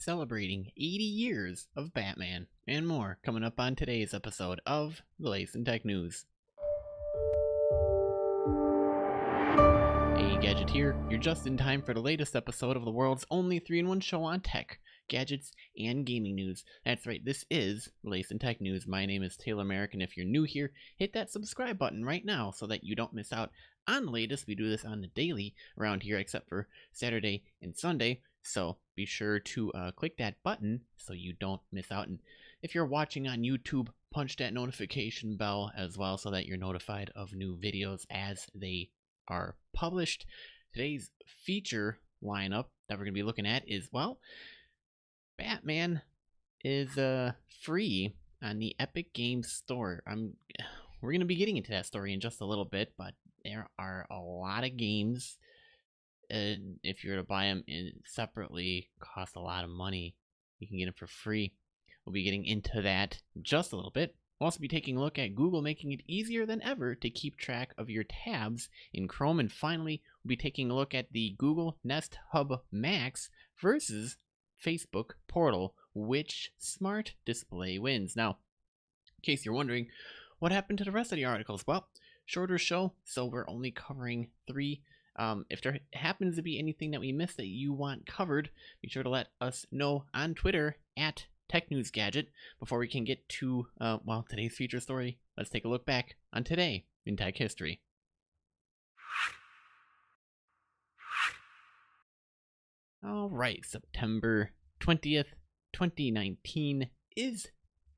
celebrating 80 years of Batman and more coming up on today's episode of the Latest in Tech News. Hey, Gadget here. You're just in time for the latest episode of the world's only 3-in-1 show on tech, gadgets, and gaming news. That's right, this is the Latest in Tech News. My name is Taylor Merrick, and if you're new here, hit that subscribe button right now so that you don't miss out on the latest. We do this on the daily around here, except for Saturday and Sunday. So be sure to click that button so you don't miss out. And if you're watching on YouTube, punch that notification bell as well so that you're notified of new videos as they are published. Today's feature lineup that we're going to be looking at is, well, Batman is free on the Epic Games Store. We're going to be getting into that story in just a little bit, but there are a lot of games. If you were to buy them separately, cost a lot of money. You can get them for free. We'll be getting into that in just a little bit. We'll also be taking a look at Google making it easier than ever to keep track of your tabs in Chrome. And finally, we'll be taking a look at the Google Nest Hub Max versus Facebook Portal. Which smart display wins? Now, in case you're wondering, what happened to the rest of the articles? Well, shorter show, so we're only covering 3. If there happens to be anything that we missed that you want covered, be sure to let us know on Twitter at TechNewsGadget. Before we can get to, today's feature story, let's take a look back on today in tech history. Alright, September 20th, 2019 is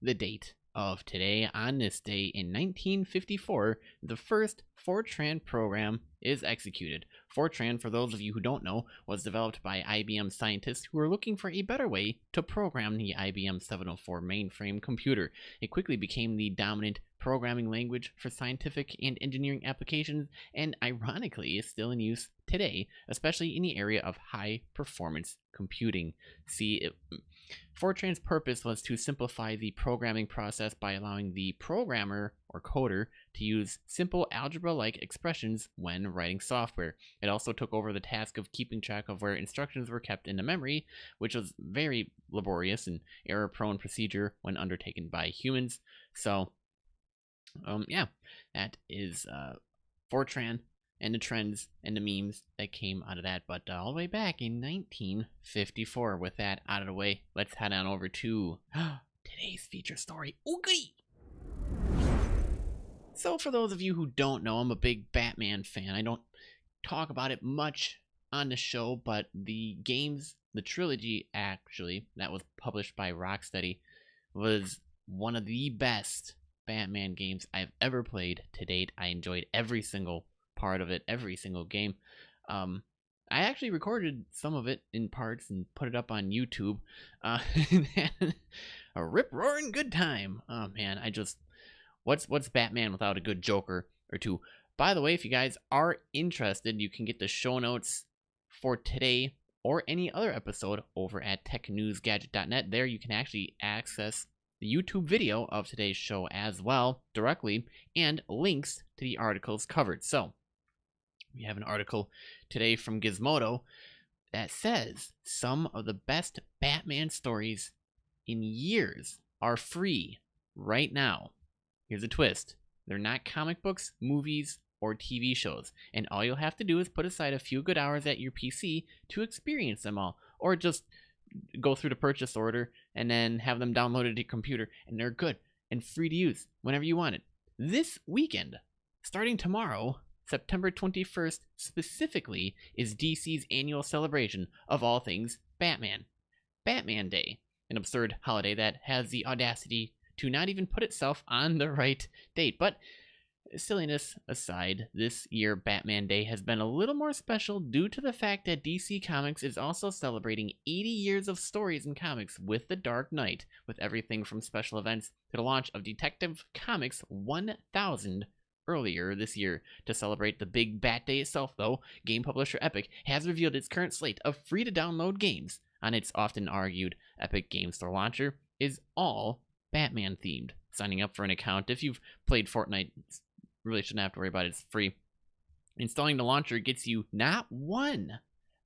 the date of today. On this day in 1954, the first Fortran program is executed. Fortran, for those of you who don't know, was developed by IBM scientists who were looking for a better way to program the IBM 704 mainframe computer. It quickly became the dominant programming language for scientific and engineering applications, and ironically is still in use today, especially in the area of high-performance computing. Fortran's purpose was to simplify the programming process by allowing the programmer or coder to use simple algebra-like expressions when writing software. It also took over the task of keeping track of where instructions were kept in the memory, which was very laborious and error-prone procedure when undertaken by humans. So, that is Fortran and the trends and the memes that came out of that. But all the way back in 1954, with that out of the way, let's head on over to today's feature story. Oogie! So for those of you who don't know, I'm a big Batman fan. I don't talk about it much on the show, but the games, the trilogy actually, that was published by Rocksteady, was one of the best Batman games I've ever played to date. I enjoyed every single part of it, every single game. I actually recorded some of it in parts and put it up on YouTube. A rip-roaring good time. Oh man, what's Batman without a good Joker or two? By the way, if you guys are interested, you can get the show notes for today or any other episode over at TechNewsGadget.net. There you can actually access the YouTube video of today's show as well directly, and links to the articles covered. So we have an article today from Gizmodo that says some of the best Batman stories in years are free right now. Here's a twist. They're not comic books, movies, or TV shows, and all you'll have to do is put aside a few good hours at your PC to experience them all, or just go through the purchase order and then have them downloaded to your computer, and they're good and free to use whenever you want it. This weekend, starting tomorrow, September 21st specifically, is DC's annual celebration of all things Batman. Batman Day, an absurd holiday that has the audacity to not even put itself on the right date. But silliness aside, this year Batman Day has been a little more special due to the fact that DC Comics is also celebrating 80 years of stories in comics with The Dark Knight, with everything from special events to the launch of Detective Comics 1000 earlier this year. To celebrate the big Bat Day itself, though, game publisher Epic has revealed its current slate of free-to-download games on its often-argued Epic Game Store launcher is all Batman-themed. Signing up for an account, if you've played Fortnite, really shouldn't have to worry about it. It's free. Installing the launcher gets you not 1,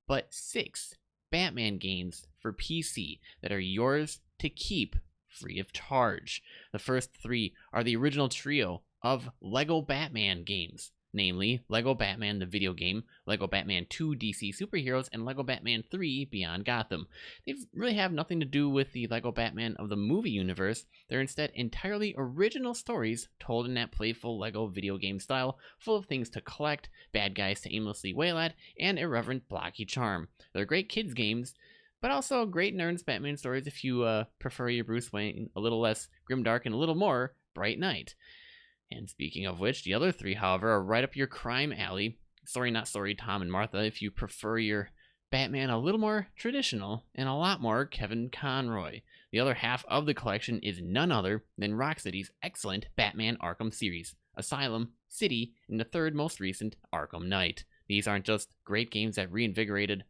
but 6 Batman games for PC that are yours to keep free of charge. The first 3 are the original trio of LEGO Batman games, namely LEGO Batman the video game, LEGO Batman 2 DC Superheroes, and LEGO Batman 3 Beyond Gotham. They really have nothing to do with the LEGO Batman of the movie universe. They're instead entirely original stories told in that playful LEGO video game style, full of things to collect, bad guys to aimlessly wail at, and irreverent blocky charm. They're great kids games, but also great nerds Batman stories if you prefer your Bruce Wayne a little less grimdark and a little more bright knight. And speaking of which, the other 3, however, are right up your crime alley. Sorry, not sorry, Tom and Martha, if you prefer your Batman a little more traditional and a lot more Kevin Conroy. The other half of the collection is none other than Rocksteady's excellent Batman Arkham series, Asylum, City, and the 3rd most recent, Arkham Knight. These aren't just great games that reinvigorated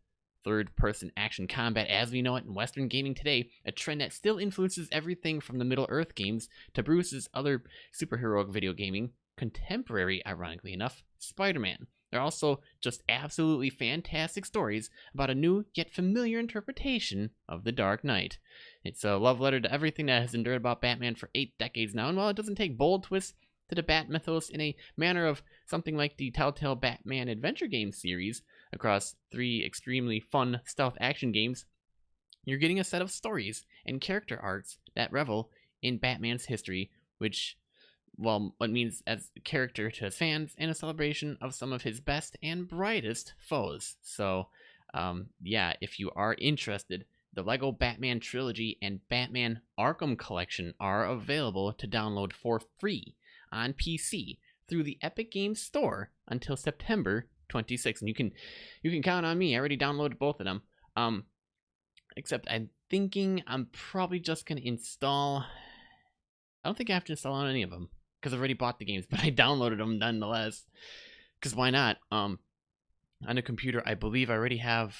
third-person action combat as we know it in Western gaming today, a trend that still influences everything from the Middle-earth games to Bruce's other superheroic video gaming, contemporary, ironically enough, Spider-Man. They're also just absolutely fantastic stories about a new yet familiar interpretation of the Dark Knight. It's a love letter to everything that has endured about Batman for 8 decades now, and while it doesn't take bold twists to the Bat mythos in a manner of something like the Telltale Batman Adventure Game series, across 3 extremely fun stealth action games, you're getting a set of stories and character arcs that revel in Batman's history, which, well, what means as a character to his fans and a celebration of some of his best and brightest foes. So, yeah, if you are interested, the LEGO Batman Trilogy and Batman Arkham Collection are available to download for free on PC through the Epic Games Store until September 26th, and you can count on me. I already downloaded both of them. Except I'm thinking I'm probably just gonna install. I don't think I have to install on any of them because I've already bought the games, but I downloaded them nonetheless. Because why not? On a computer, I believe I already have.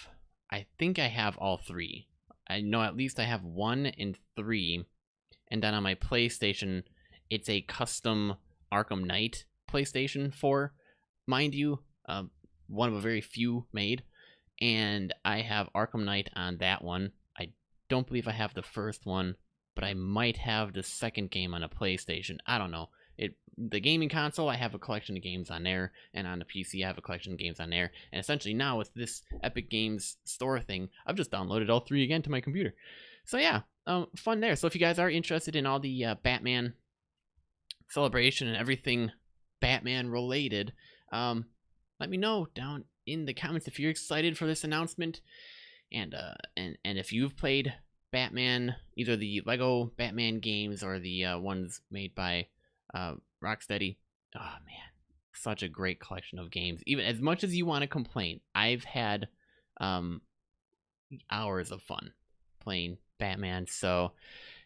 I think I have all 3. I know at least I have 1 and 3, and then on my PlayStation, it's a custom Arkham Knight PlayStation 4, mind you. One of a very few made, and I have Arkham Knight on that one. I don't believe I have the first one, but I might have the second game on a PlayStation. I don't know. The gaming console, I have a collection of games on there, and on the PC, I have a collection of games on there. And essentially now with this Epic Games Store thing, I've just downloaded all 3 again to my computer. So yeah, fun there. So if you guys are interested in all the Batman celebration and everything Batman related, let me know down in the comments if you're excited for this announcement, and if you've played Batman, either the LEGO Batman games or the ones made by Rocksteady. Oh man, such a great collection of games. Even as much as you want to complain, I've had hours of fun playing Batman. So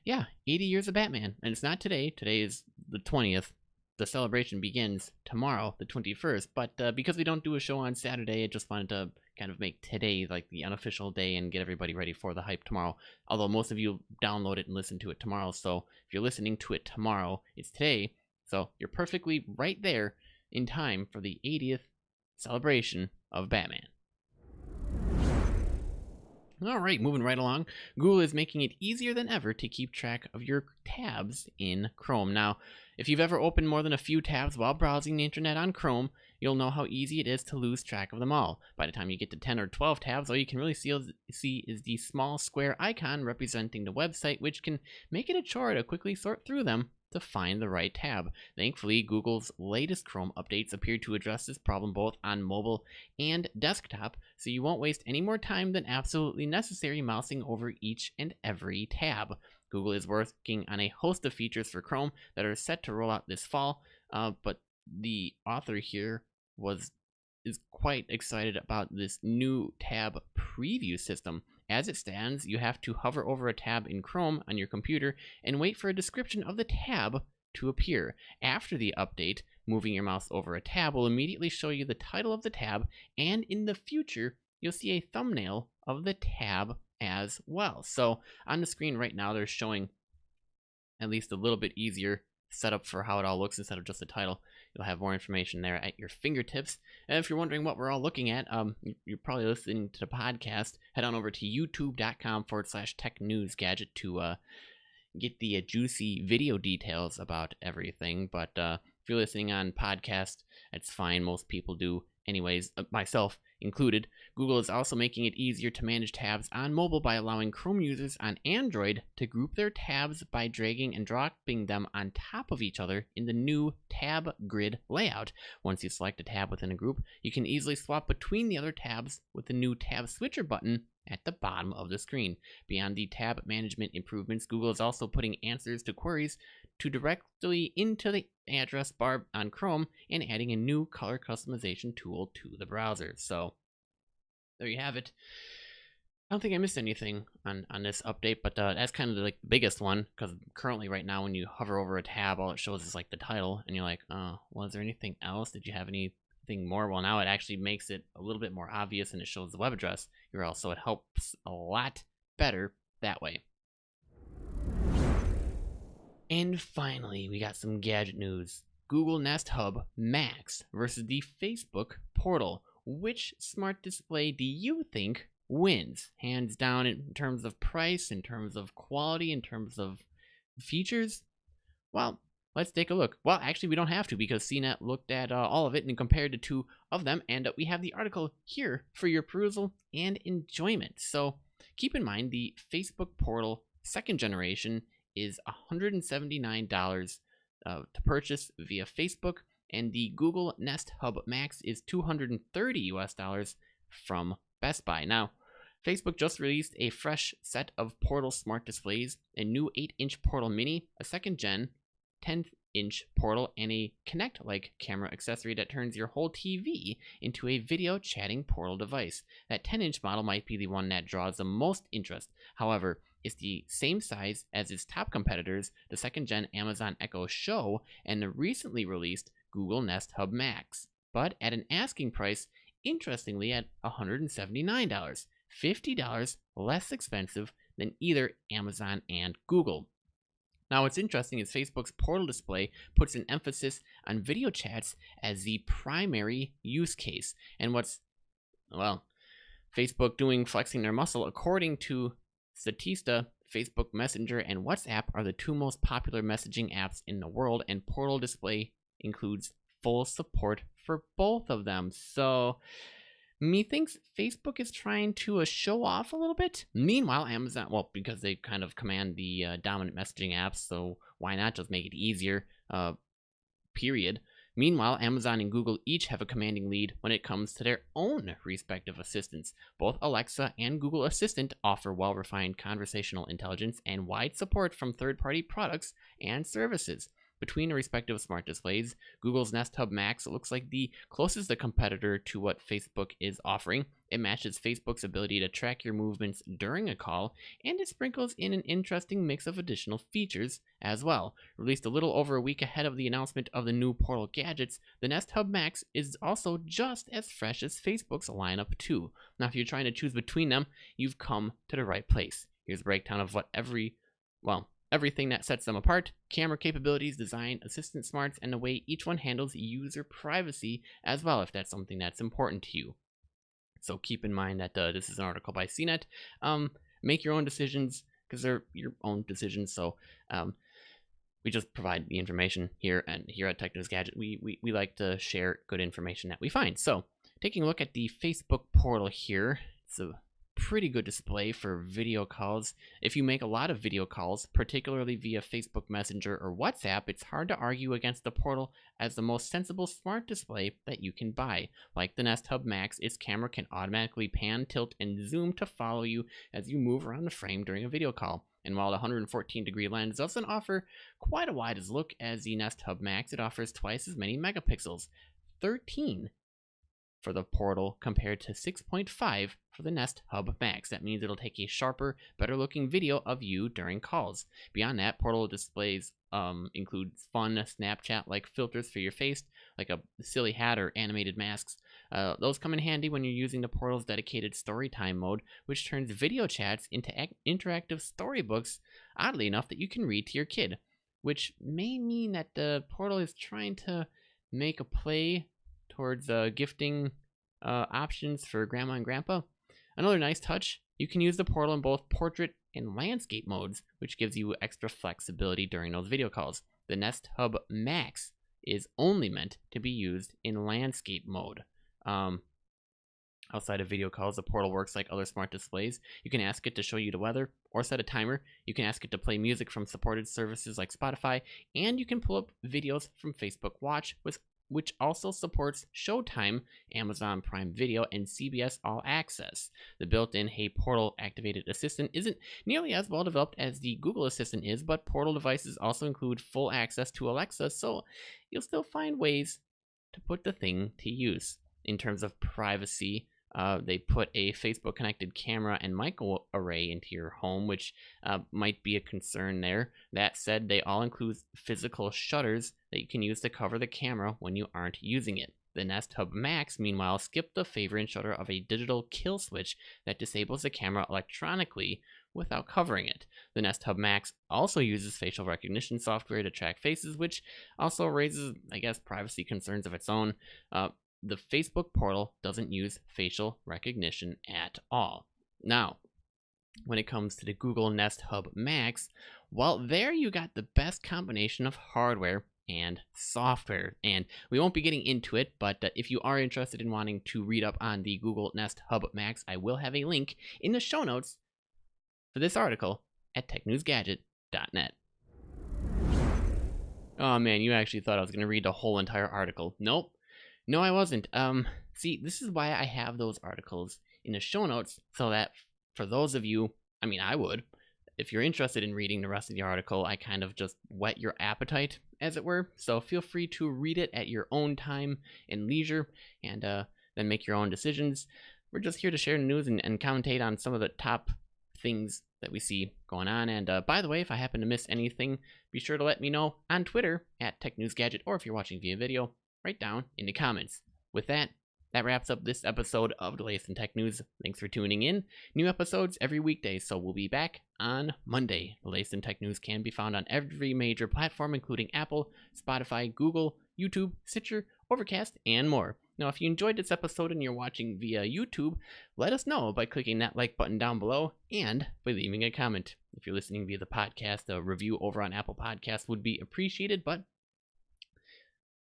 yeah, 80 years of Batman, and it's not today. Today is the 20th. The celebration begins tomorrow, the 21st, but because we don't do a show on Saturday, I just wanted to kind of make today like the unofficial day and get everybody ready for the hype tomorrow. Although most of you download it and listen to it tomorrow, so if you're listening to it tomorrow, it's today, so you're perfectly right there in time for the 80th celebration of Batman. All right, moving right along, Google is making it easier than ever to keep track of your tabs in Chrome. Now, if you've ever opened more than a few tabs while browsing the internet on Chrome, you'll know how easy it is to lose track of them all. By the time you get to 10 or 12 tabs, all you can really see is the small square icon representing the website, which can make it a chore to quickly sort through them to find the right tab. Thankfully, Google's latest Chrome updates appear to address this problem both on mobile and desktop, so you won't waste any more time than absolutely necessary mousing over each and every tab. Google is working on a host of features for Chrome that are set to roll out this fall, but the author here is quite excited about this new tab preview system. As it stands, you have to hover over a tab in Chrome on your computer and wait for a description of the tab to appear. After the update, moving your mouse over a tab will immediately show you the title of the tab, and in the future, you'll see a thumbnail of the tab as well. So on the screen right now, they're showing at least a little bit easier setup for how it all looks instead of just the title. You'll have more information there at your fingertips. And if you're wondering what we're all looking at, you're probably listening to the podcast. Head on over to youtube.com/TechNewsGadget to get the juicy video details about everything. But if you're listening on podcast, that's fine. Most people do anyways, myself included. Google is also making it easier to manage tabs on mobile by allowing Chrome users on Android to group their tabs by dragging and dropping them on top of each other in the new tab grid layout. Once you select a tab within a group, you can easily swap between the other tabs with the new tab switcher button at the bottom of the screen. Beyond the tab management improvements, Google is also putting answers to queries to directly into the address bar on Chrome and adding a new color customization tool to the browser. So there you have it. I don't think I missed anything on this update, but that's kind of like the biggest one, because currently right now when you hover over a tab, all it shows is like the title, and you're like, oh, well, is there anything else? Did you have anything more? Well, now it actually makes it a little bit more obvious, and it shows the web address URL, so it helps a lot better that way. And finally, we got some gadget news. Google Nest Hub Max versus the Facebook Portal. Which smart display do you think wins? Hands down in terms of price, in terms of quality, in terms of features? Well, let's take a look. Well, actually, we don't have to, because CNET looked at all of it and compared the two of them, and we have the article here for your perusal and enjoyment. So keep in mind, the Facebook Portal second generation is $179 to purchase via Facebook, and the Google Nest Hub Max is $230 US from Best Buy. Now, Facebook just released a fresh set of Portal smart displays, a new 8-inch Portal Mini, a second gen 10-inch Portal, and a Kinect-like camera accessory that turns your whole TV into a video chatting Portal device. That 10-inch model might be the one that draws the most interest. However, it's the same size as its top competitors, the second-gen Amazon Echo Show and the recently released Google Nest Hub Max, but at an asking price, interestingly, at $179, $50 less expensive than either Amazon and Google. Now, what's interesting is Facebook's Portal display puts an emphasis on video chats as the primary use case. And Facebook doing flexing their muscle, according to Statista, Facebook Messenger and WhatsApp are the two most popular messaging apps in the world, and Portal display includes full support for both of them. So methinks Facebook is trying to show off a little bit. Meanwhile, Amazon, well, because they kind of command the dominant messaging apps, so why not just make it easier, period. Meanwhile, Amazon and Google each have a commanding lead when it comes to their own respective assistants. Both Alexa and Google Assistant offer well-refined conversational intelligence and wide support from third-party products and services. Between the respective smart displays, Google's Nest Hub Max looks like the closest a competitor to what Facebook is offering. It matches Facebook's ability to track your movements during a call, and it sprinkles in an interesting mix of additional features as well. Released a little over a week ahead of the announcement of the new Portal gadgets, the Nest Hub Max is also just as fresh as Facebook's lineup too. Now, if you're trying to choose between them, you've come to the right place. Here's a breakdown of what everything that sets them apart: camera capabilities, design, assistant smarts, and the way each one handles user privacy as well, if that's something that's important to you. So keep in mind that this is an article by CNET. Make your own decisions, because they're your own decisions. So we just provide the information here, and here at TechNewsGadget, we like to share good information that we find. So taking a look at the Facebook Portal here, it's a pretty good display for video calls. If you make a lot of video calls, particularly via Facebook Messenger or WhatsApp, it's hard to argue against the Portal as the most sensible smart display that you can buy. Like the Nest Hub Max, its camera can automatically pan, tilt, and zoom to follow you as you move around the frame during a video call. And while the 114-degree lens doesn't offer quite a wide look as the Nest Hub Max, it offers twice as many megapixels, 13 for the Portal compared to 6.5 for the Nest Hub Max. That means it'll take a sharper, better looking video of you during calls. Beyond that, Portal displays include fun Snapchat-like filters for your face, like a silly hat or animated masks. Those come in handy when you're using the Portal's dedicated Storytime mode, which turns video chats into interactive storybooks, oddly enough, that you can read to your kid. which may mean that the Portal is trying to make a play towards gifting options for grandma and grandpa. Another nice touch, you can use the Portal in both portrait and landscape modes, which gives you extra flexibility during those video calls. The Nest Hub Max is only meant to be used in landscape mode. Outside of video calls, the Portal works like other smart displays. You can ask it to show you the weather or set a timer. You can ask it to play music from supported services like Spotify, and you can pull up videos from Facebook Watch, which also supports Showtime, Amazon Prime Video, and CBS All Access. The built-in Hey Portal activated assistant isn't nearly as well developed as the Google Assistant is, but Portal devices also include full access to Alexa, so you'll still find ways to put the thing to use. In terms of privacy, they put a Facebook connected camera and mic array into your home, which might be a concern there. That said, they all include physical shutters that you can use to cover the camera when you aren't using it. The Nest Hub Max, meanwhile, skipped the favor and shutter of a digital kill switch that disables the camera electronically without covering it. The Nest Hub Max also uses facial recognition software to track faces, which also raises, I guess, privacy concerns of its own. The Facebook Portal doesn't use facial recognition at all. Now, when it comes to the Google Nest Hub Max, well, there you got the best combination of hardware and software. And we won't be getting into it, but if you are interested in wanting to read up on the Google Nest Hub Max, I will have a link in the show notes for this article at TechNewsGadget.net. Oh man, you actually thought I was going to read the whole entire article. Nope. No, I wasn't. See, this is why I have those articles in the show notes, so that for those of you, I mean, I would, if you're interested in reading the rest of the article, I kind of just whet your appetite, as it were. So feel free to read it at your own time and leisure, and then make your own decisions. We're just here to share the news and commentate on some of the top things that we see going on. And by the way, if I happen to miss anything, be sure to let me know on Twitter at TechNewsGadget, or if you're watching via video, right down in the comments. With that, that wraps up this episode of the latest in tech news. Thanks for tuning in. New episodes every weekday, so we'll be back on Monday. The latest in tech news can be found on every major platform, including Apple, Spotify, Google, YouTube, Stitcher, Overcast, and more. Now, if you enjoyed this episode and you're watching via YouTube, let us know by clicking that like button down below and by leaving a comment. If you're listening via the podcast, a review over on Apple Podcasts would be appreciated, but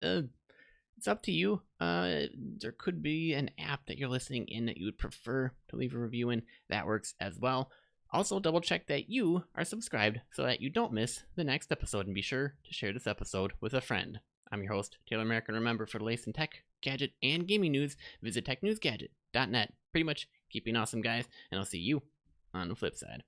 it's up to you. There could be an app that you're listening in that you would prefer to leave a review in. That works as well. Also, double check that you are subscribed so that you don't miss the next episode, and be sure to share this episode with a friend. I'm your host, Taylor Merrick, and remember, for the latest in tech, gadget, and gaming news, visit TechNewsGadget.net. Pretty much keeping awesome, guys, and I'll see you on the flip side.